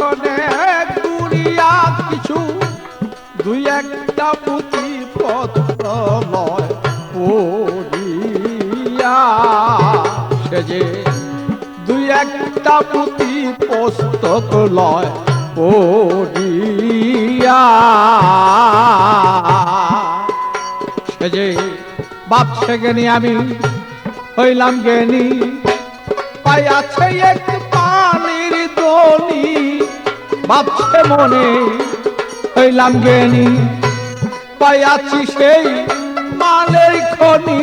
আসনে গুড়িয়া কিছু দুই একটা পুঁথি পত্র লয় পড়িয়া সে যে দুই একটা পুঁথি পুস্তক লয় পড়িয়া সে যে ভাবছে জ্ঞানী আমি হইলাম জ্ঞানী পাইয়াছে এক পানির দনি ভাবছে মনে হইলাম জ্ঞানী পাইয়াছি সেই মালের খনি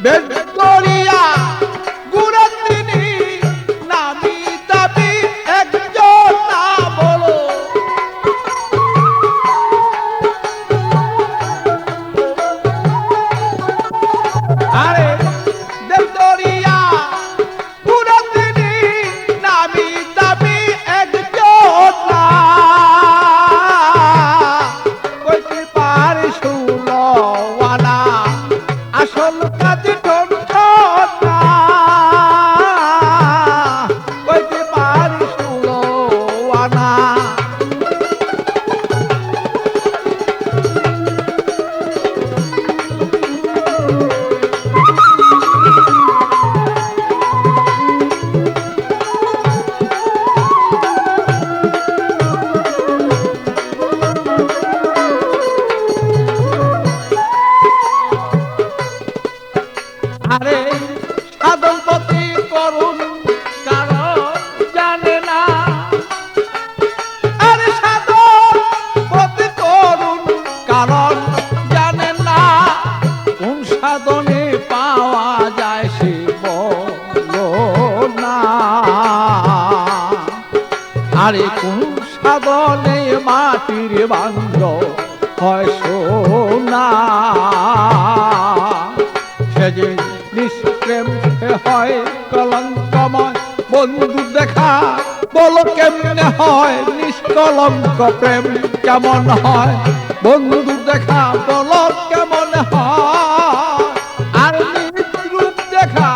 বেদ করিয়া গুড়া তিনি নামি দাবি একজন না বলো আরে দেব দরিয়া গুড়া তিনি নামি দাবি একজন না কইতে পারে শুনওয়ালা আসল কাজে ঠোঁটা কইতে পারে শুনওয়ালা আরে সাধন পতি করুন কারণ জানে না আরে সাধন পতি করুন কারণ জানে না কোন সাধনে পাওয়া যায় সে বলো না আরে কোন সাধনে মাটির বান্ধ হয় সোনা সে যে নিষ্প্রেম হয় কলঙ্কময় বন্ধু দেখা বলো কেমনে হয় নিষ্কলঙ্ক প্রেম কেমন হয় বন্ধু দেখা বলো কেমন হয় আর নিজ রূপ দেখা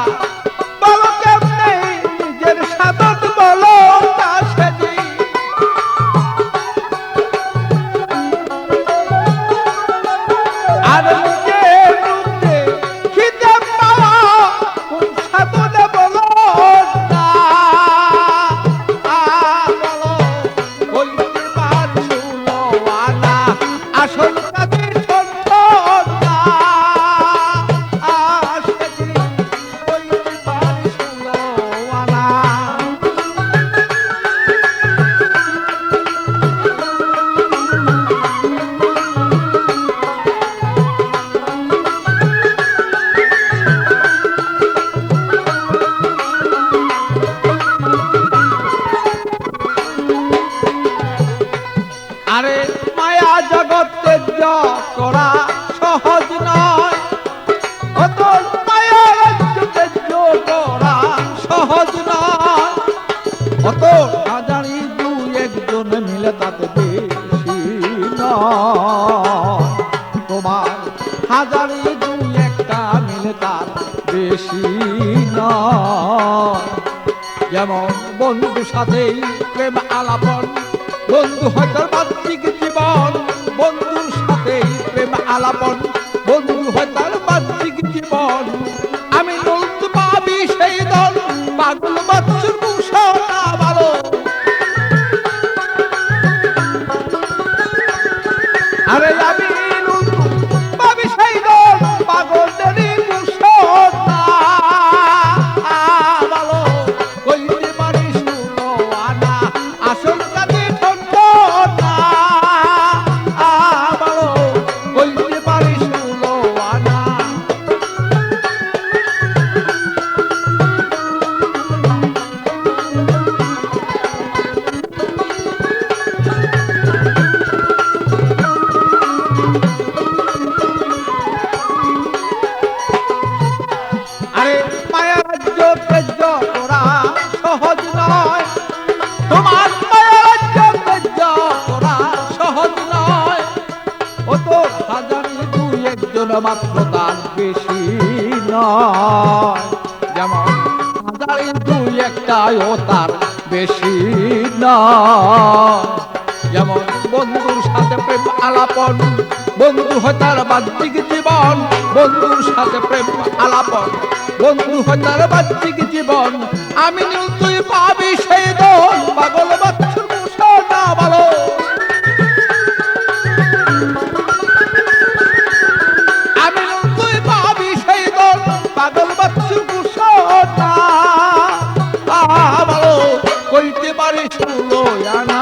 বলো কেমনে নিজের সাধন বলো তা সেজি আর নিজের রূপে খিদে পাওয়া কোন সাধনে বলো না বলো বলতে পারছো না আসল কাজের সন্ধ্যা সেদিন বলতে পারছো না আরে মায়া জগতে করা সহজ নয় অত মায়া জগতে করা সহজ নয় অত হাজারি দুই একজন মিলে তাতে বেশি নয় তোমার হাজারি দুই একটা মিলে তার বেশি নয় যেমন বন্ধু সাথেই প্রেম আলাপন বন্ধু হয় তার বাহ্যিক জীবন বন্ধুর সাথে প্রেম আলাপন বন্ধু হয় তার বাহ্যিক জীবন আমি বলতে পাবি সেই দল পাগল বাচ্চুর মুসা ভালো আরে আমি পাবি সেই দল পাগলেরই মুসা ভালো কইতে পারি শুনো আনা আসল কাজে ঠোঁটা ভালো কইতে পারি শুনো আনা আরে মায়া রাজ্য তেজ্য করা সহজ নয় তোমার মায়া রাজ্য তেজ্য করা সহজ নয় ও তো হাজারি দুই একজন মাত্র তার বেশি নয় যেমন হাজারি দুই একটাও তার বেশি না। যেমন বন্ধুর সাথে প্রেম আলাপন, বন্ধু হয় তার বাহ্যিক জীবন। বন্ধুর সাথে প্রেম আলাপন, বন্ধু হয় তার বাহ্যিক জীবন। আমি নীল তুই পাবি সেই দল, পাগল বাচ্চুর মুসা না ভালো। আমি নীল তুই পাবি সেই দল, পাগল বাচ্চুর মুসা না ভালো। কইতে পারিস ষোলো আনা।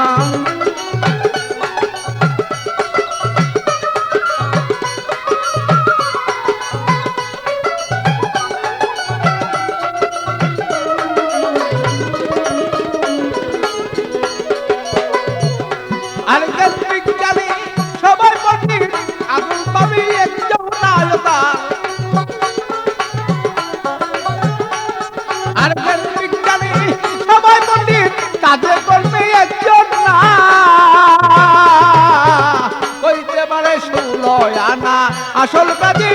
আসল কাজে